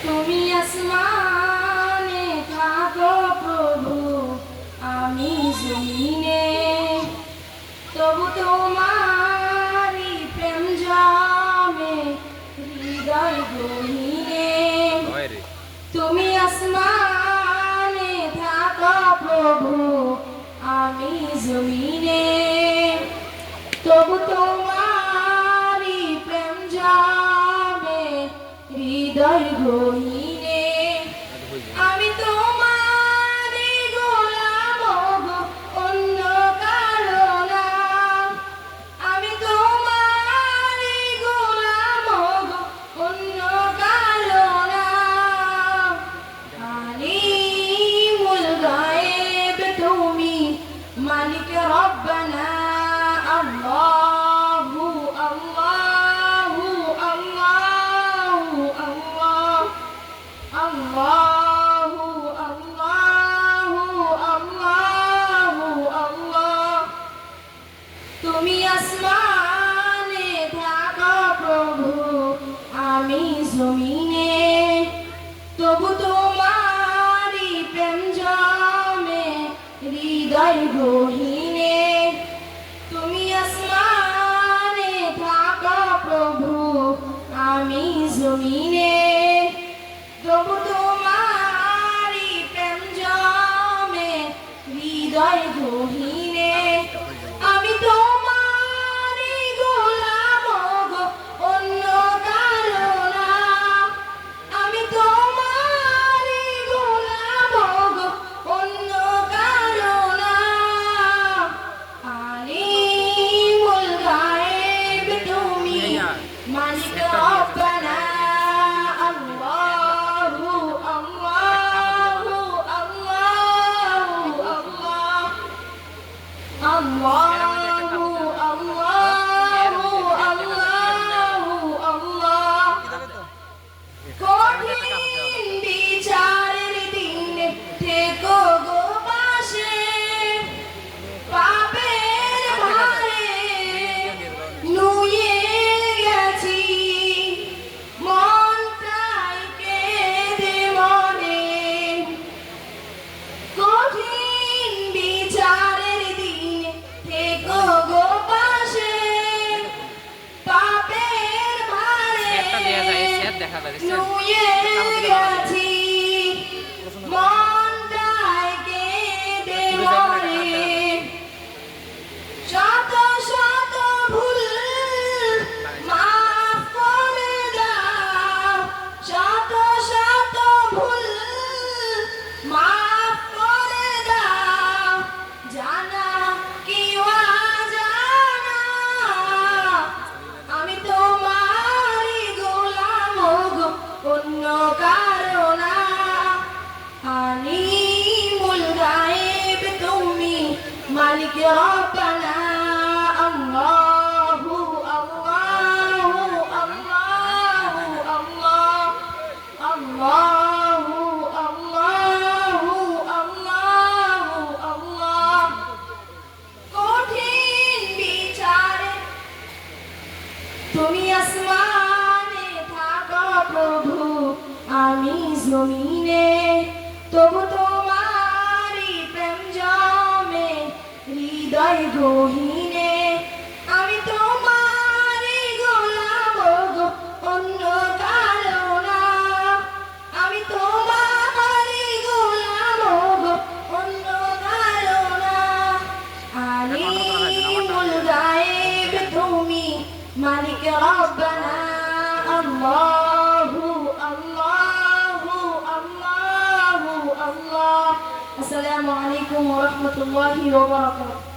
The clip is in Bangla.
তুমি আসমানে থাকো প্রভু, আমি জমিনে, তবু তোমারি প্রেম জমে হৃদয় গহীনে। তুমি আসমানে থাকো প্রভু, আমি জমিনে, তবু তোমারি প্রেম জমে হৃদয় গহীনে। আমি তোমারি গোলাম গো, অন্য কারো না। আমি তোমারি গোলাম গো, অন্য কারো না। আলিমুল গায়েব তুমি, মালিক রব্বানা। আল্লাহু আল্লাহু আল্লাহু আল্লাহ, আল্লাহু আল্লাহু আল্লাহু আল্লাহ। তুমি আসমানে থাকো প্রভু, আমি জমিনে, তবু তোমারি প্রেম জমে হৃদয় গহীনে। তুমি আসমানে থাকো প্রভু, আমি জমিনে, তবু তোমারি প্রেম জমে হৃদয় গহীনে। আমি তোমারি গোলাম গো, অন্য কারো না। আমি তোমারি গোলাম গো, অন্য কারো না। আলিমুল গায়েব তুমি, মালিক রব্বানা। আল্লাহু আল্লাহু আল্লাহু আল্লাহ, আল্লাহু আল্লাহু আল্লাহু আল্লাহ। কঠিন বিচারের দিনে থেকো গো পাশে, পাপের ভারে নুয়ে গেছি, মনটাই কেঁদে মরে। কঠিন বিচারের দিনে থেকো গো পাশে, পাপের ভারে নুয়ে গেছি, মনটাই কেঁদে মরে। শত শত ভুল মাফ করে দাও, শত শত ভুল মাফ করে দাও, জানা কি অজানা। আমি তোমারি গোলাম গো, অন্য কারো না। আলিমুল গায়েব তুমি, মালিক রব্বানা। আল্লাহু আল্লাহু আল্লাহু আল্লাহ, আল্লাহু আল্লাহু আল্লাহু আল্লাহ। কঠিন বিচারে তুমি আসমানে থাকো প্রভু, আমি জমিনে, তবু তোমারি প্রেম জমে হৃদয় গহীনে। আমি তোমারি গোলাম গো, অন্য কারো না। আমি তোমারি গোলাম গো, অন্য কারো না। আলিমুল গায়েব তুমি, মালিক রব্বানা। আল্লাহু আল্লাহু আল্লাহু আল্লাহ। আসসালামু আলাইকুম ওয়া রাহমাতুল্লাহি ওয়া বারাকাতুহু।